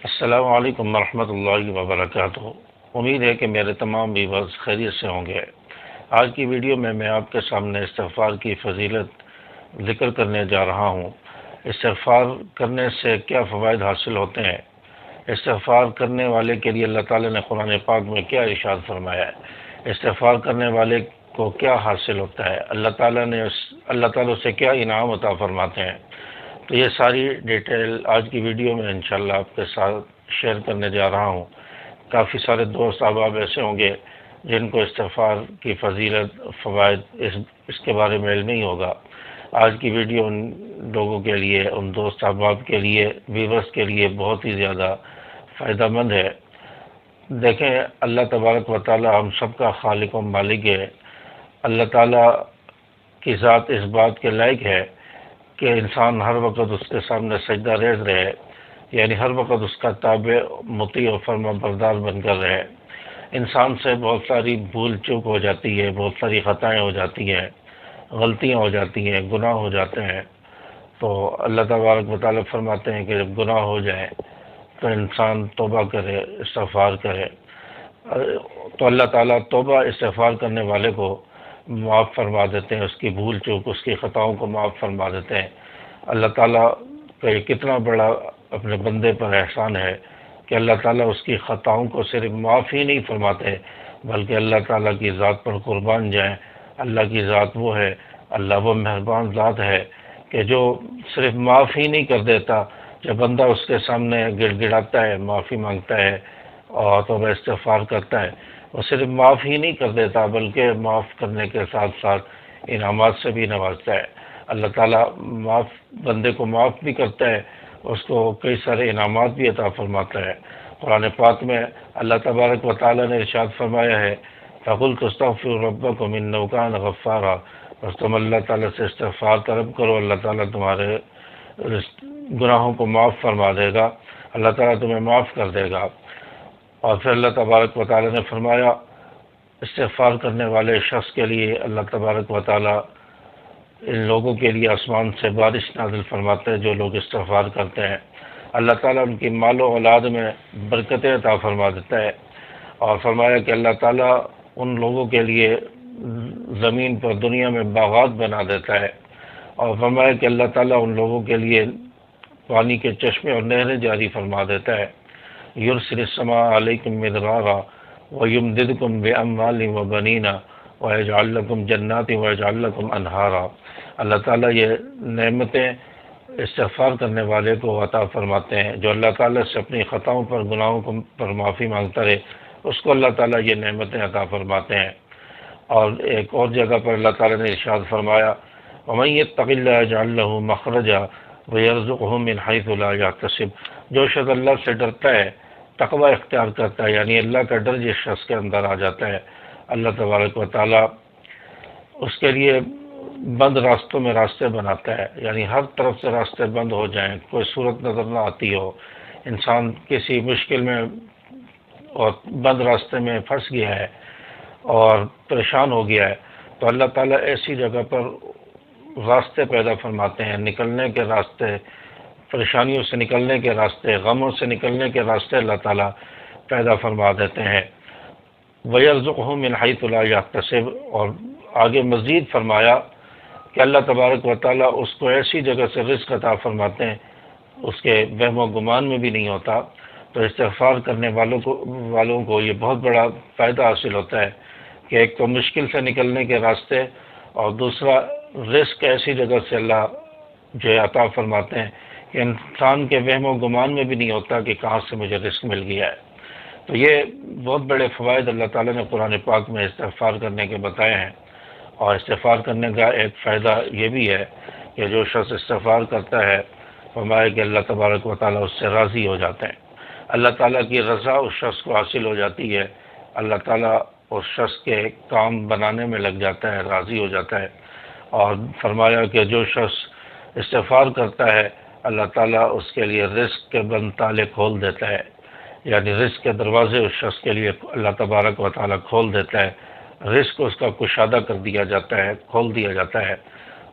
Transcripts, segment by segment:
السلام علیکم ورحمۃ اللہ وبرکاتہ۔ امید ہے کہ میرے تمام ویورز خیریت سے ہوں گے۔ آج کی ویڈیو میں آپ کے سامنے استغفار کی فضیلت ذکر کرنے جا رہا ہوں۔ استغفار کرنے سے کیا فوائد حاصل ہوتے ہیں، استغفار کرنے والے کے لیے اللہ تعالیٰ نے قرآن پاک میں کیا ارشاد فرمایا ہے، استغفار کرنے والے کو کیا حاصل ہوتا ہے، اللہ تعالیٰ سے کیا انعام عطا فرماتے ہیں۔ تو یہ ساری ڈیٹیل آج کی ویڈیو میں انشاءاللہ آپ کے ساتھ شیئر کرنے جا رہا ہوں۔ کافی سارے دوست احباب ایسے ہوں گے جن کو استغفار کی فضیلت فوائد اس کے بارے میں علم نہیں ہوگا۔ آج کی ویڈیو ان لوگوں کے لیے، ان دوست احباب کے لیے، ویورز کے لیے بہت ہی زیادہ فائدہ مند ہے۔ دیکھیں، اللہ تبارک و تعالی ہم سب کا خالق و مالک ہے۔ اللہ تعالیٰ کی ذات اس بات کے لائق ہے کہ انسان ہر وقت اس کے سامنے سجدہ ریز رہے، یعنی ہر وقت اس کا تابع مطیع و فرما بردار بن کر رہے۔ انسان سے بہت ساری بھول چوک ہو جاتی ہے، بہت ساری خطائیں ہو جاتی ہیں، غلطیاں ہو جاتی ہیں، گناہ ہو جاتے ہیں۔ تو اللہ تبارک و تعالیٰ فرماتے ہیں کہ جب گناہ ہو جائیں تو انسان توبہ کرے، استغفار کرے، تو اللہ تعالیٰ توبہ استغفار کرنے والے کو معاف فرما دیتے ہیں، اس کی بھول چوک، اس کی خطاؤں کو معاف فرما دیتے ہیں۔ اللہ تعالیٰ کا یہ کتنا بڑا اپنے بندے پر احسان ہے کہ اللہ تعالیٰ اس کی خطاؤں کو صرف معاف ہی نہیں فرماتے، بلکہ اللہ تعالیٰ کی ذات پر قربان جائیں۔ اللہ کی ذات وہ ہے، اللہ وہ مہربان ذات ہے کہ جو صرف معاف ہی نہیں کر دیتا، جب بندہ اس کے سامنے گڑ گڑاتا ہے، معافی مانگتا ہے اور توبہ استغفار کرتا ہے، وہ صرف معاف ہی نہیں کر دیتا بلکہ معاف کرنے کے ساتھ ساتھ انعامات سے بھی نوازتا ہے۔ اللہ تعالیٰ بندے کو معاف بھی کرتا ہے، اس کو کئی سارے انعامات بھی عطا فرماتا ہے۔ قرآن پاک میں اللہ تبارک و تعالیٰ نے ارشاد فرمایا ہے، فَقُلْتُ اسْتَغْفِرُوا رَبَّكُمْ إِنَّهُ كَانَ غَفَّارًا، بس تم اللہ تعالیٰ سے استغفار طلب کرو، اللہ تعالیٰ تمہارے گناہوں کو معاف فرما دے گا، اللہ تعالیٰ تمہیں معاف کر دے گا۔ اور پھر اللہ تبارک و تعالیٰ نے فرمایا، استغفار کرنے والے شخص کے لیے اللہ تبارک و تعالیٰ ان لوگوں کے لیے آسمان سے بارش نازل فرماتے ہیں جو لوگ استغفار کرتے ہیں۔ اللہ تعالیٰ ان کی مال و اولاد میں برکتیں عطا فرما دیتا ہے، اور فرمایا کہ اللہ تعالیٰ ان لوگوں کے لیے زمین پر دنیا میں باغات بنا دیتا ہے، اور فرمایا کہ اللہ تعالیٰ ان لوگوں کے لیے پانی کے چشمے اور نہریں جاری فرما دیتا ہے۔ یرسل السماء علیکم مدرارا ویمددکم باموال وبنین ویجعل لکم جنات ویجعل لکم انہارا۔ اللہ تعالیٰ یہ نعمتیں استغفار کرنے والے کو عطا فرماتے ہیں، جو اللہ تعالیٰ سے اپنی خطاؤں پر، گناہوں پر معافی مانگتا رہے، اس کو اللہ تعالیٰ یہ نعمتیں عطا فرماتے ہیں۔ اور ایک اور جگہ پر اللہ تعالیٰ نے ارشاد فرمایا، وَمَن يَتَّقِ اللَّهَ يَجْعَل لَّهُ مَخْرَجًا وَيَرْزُقْهُ مِنْ حَيْثُ لَا يَحْتَسِبُ۔ جو شخص اللہ سے ڈرتا ہے، تقوی اختیار کرتا ہے، یعنی اللہ کا ڈر جس شخص کے اندر آ جاتا ہے، اللہ تبارک و تعالیٰ اس کے لیے بند راستوں میں راستے بناتا ہے، یعنی ہر طرف سے راستے بند ہو جائیں، کوئی صورت نظر نہ آتی ہو، انسان کسی مشکل میں اور بند راستے میں پھنس گیا ہے اور پریشان ہو گیا ہے، تو اللہ تعالیٰ ایسی جگہ پر راستے پیدا فرماتے ہیں، نکلنے کے راستے، پریشانیوں سے نکلنے کے راستے، غموں سے نکلنے کے راستے اللہ تعالیٰ پیدا فرما دیتے ہیں۔ وَيَرْزُقْهُ مِنْ حَيْثُ لَا يَحْتَسِبُ، اور آگے مزید فرمایا کہ اللہ تبارک و تعالیٰ اس کو ایسی جگہ سے رزق عطا فرماتے ہیں اس کے وہم و گمان میں بھی نہیں ہوتا۔ تو استغفار کرنے والوں کو یہ بہت بڑا فائدہ حاصل ہوتا ہے کہ ایک تو مشکل سے نکلنے کے راستے، اور دوسرا رزق ایسی جگہ سے اللہ جو ہے عطا فرماتے ہیں کہ انسان کے وہم و گمان میں بھی نہیں ہوتا کہ کہاں سے مجھے رزق مل گیا ہے۔ تو یہ بہت بڑے فوائد اللہ تعالیٰ نے قرآن پاک میں استغفار کرنے کے بتائے ہیں۔ اور استغفار کرنے کا ایک فائدہ یہ بھی ہے کہ جو شخص استغفار کرتا ہے، فرمایا کہ اللہ تبارک و تعالیٰ اس سے راضی ہو جاتے ہیں، اللہ تعالیٰ کی رضا اس شخص کو حاصل ہو جاتی ہے، اللہ تعالیٰ اس شخص کے کام بنانے میں لگ جاتا ہے، راضی ہو جاتا ہے۔ اور فرمایا کہ جو شخص استغفار کرتا ہے، اللہ تعالیٰ اس کے لیے رزق کے بند تالے کھول دیتا ہے، یعنی رزق کے دروازے اس شخص کے لیے اللہ تبارک و تعالیٰ کھول دیتا ہے، رزق اس کا کشادہ کر دیا جاتا ہے، کھول دیا جاتا ہے۔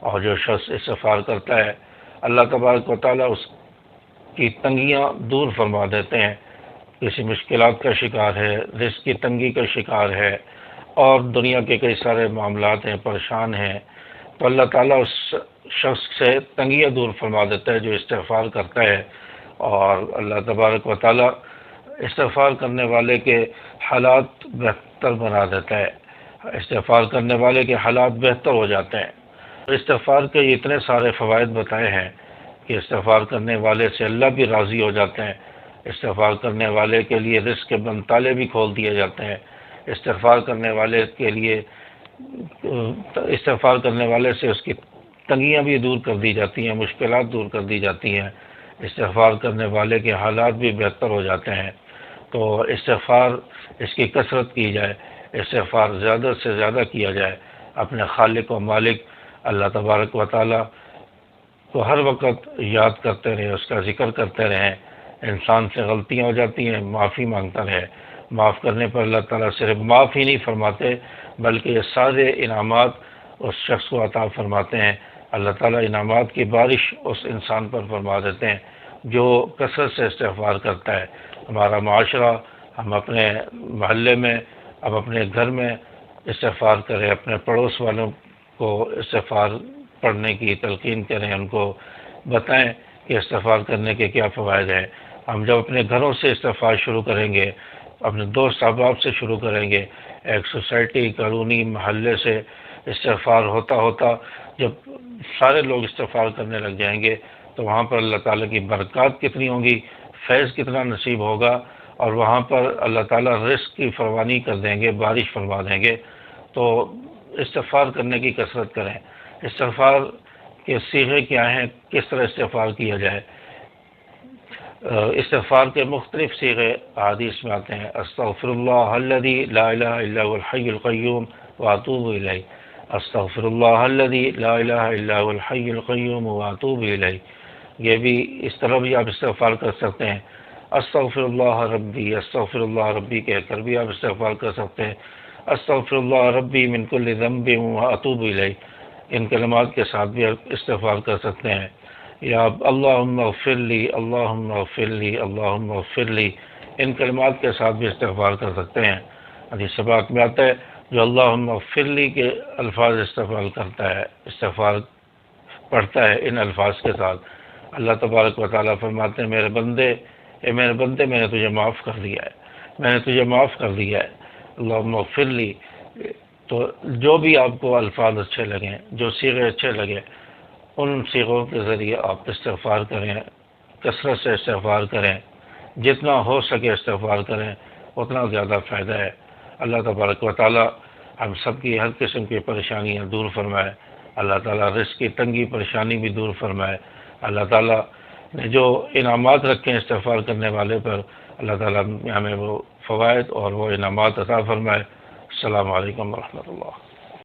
اور جو شخص استغفار کرتا ہے، اللہ تبارک و تعالیٰ اس کی تنگیاں دور فرما دیتے ہیں، کسی مشکلات کا شکار ہے، رزق کی تنگی کا شکار ہے اور دنیا کے کئی سارے معاملات ہیں، پریشان ہیں، تو اللہ تعالیٰ اس شخص سے تنگیاں دور فرما دیتا ہے جو استغفار کرتا ہے، اور اللہ تبارک و تعالیٰ استغفار کرنے والے کے حالات بہتر بنا دیتا ہے، استغفار کرنے والے کے حالات بہتر ہو جاتے ہیں۔ استغفار کے اتنے سارے فوائد بتائے ہیں کہ استغفار کرنے والے سے اللہ بھی راضی ہو جاتے ہیں، استغفار کرنے والے کے لیے رزق کے بند تالے بھی کھول دیے جاتے ہیں، استغفار کرنے والے کے لیے استغفار کرنے والے سے اس کی تنگیاں بھی دور کر دی جاتی ہیں، مشکلات دور کر دی جاتی ہیں، استغفار کرنے والے کے حالات بھی بہتر ہو جاتے ہیں۔ تو استغفار اس کی کثرت کی جائے، استغفار زیادہ سے زیادہ کیا جائے، اپنے خالق و مالک اللہ تبارک و تعالیٰ کو ہر وقت یاد کرتے رہیں، اس کا ذکر کرتے رہیں۔ انسان سے غلطیاں ہو جاتی ہیں، معافی مانگتا رہے، معاف کرنے پر اللہ تعالیٰ صرف معاف ہی نہیں فرماتے بلکہ یہ سارے انعامات اس شخص کو عطا فرماتے ہیں۔ اللہ تعالیٰ انعامات کی بارش اس انسان پر فرما دیتے ہیں جو کثرت سے استغفار کرتا ہے۔ ہمارا معاشرہ، ہم اپنے محلے میں، اب اپنے گھر میں استغفار کریں، اپنے پڑوس والوں کو استغفار پڑھنے کی تلقین کریں، ان کو بتائیں کہ استغفار کرنے کے کیا فوائد ہیں۔ ہم جب اپنے گھروں سے استغفار شروع کریں گے، اپنے دوست احباب سے شروع کریں گے، ایک سوسائٹی، کالونی، محلے سے استغفار ہوتا ہوتا جب سارے لوگ استغفار کرنے لگ جائیں گے تو وہاں پر اللہ تعالیٰ کی برکات کتنی ہوں گی، فیض کتنا نصیب ہوگا، اور وہاں پر اللہ تعالیٰ رزق کی فراوانی کر دیں گے، بارش فرما دیں گے۔ تو استغفار کرنے کی کثرت کریں۔ استغفار کے صیغے کیا ہیں، کس طرح استغفار کیا جائے؟ استغفار کے مختلف صیغے حدیث میں آتے ہیں۔ استغفر اللہ الذی لا الہ الا هو الحی القیوم واتوب الیہ، استغفر اللہ الذی لا الہ الا هو الحی القیوم واتوب الیہ۔ یہ بھی اس طرح بھی آپ استغفار کر سکتے ہیں۔ استغفر اللہ ربی کہہ کر بھی آپ استغفار کر سکتے ہیں۔ استغفر اللہ ربی من کل ذنب واتوب الیہ، ان کلمات کے ساتھ بھی آپ استغفار کر سکتے ہیں۔ یا اللہم اغفر لی، اللہم اغفر لی، اللہم اغفر لی، ان کلمات کے ساتھ بھی استغفار کر سکتے ہیں۔ حدیث پاک میں آتا ہے جو اللہم اغفر لی کے الفاظ استعمال کرتا ہے، استغفار پڑھتا ہے ان الفاظ کے ساتھ، اللہ تبارک و تعالیٰ فرماتے ہیں میرے بندے، اے میرے بندے، میں نے تجھے معاف کر دیا ہے، میں نے تجھے معاف کر دیا ہے، اللہم اغفر لی۔ تو جو بھی آپ کو الفاظ اچھے لگیں، جو صیغے اچھے لگیں، ان صیغوں کے ذریعے آپ استغفار کریں، کثرت سے استغفار کریں، جتنا ہو سکے استغفار کریں، اتنا زیادہ فائدہ ہے۔ اللہ تبارک و تعالیٰ ہم سب کی ہر قسم کی پریشانیاں دور فرمائے، اللہ تعالیٰ رزق کی تنگی پریشانی بھی دور فرمائے، اللہ تعالیٰ نے جو انعامات رکھے ہیں استغفار کرنے والے پر، اللہ تعالیٰ ہمیں وہ فوائد اور وہ انعامات عطا فرمائے۔ السلام علیکم ورحمۃ اللہ۔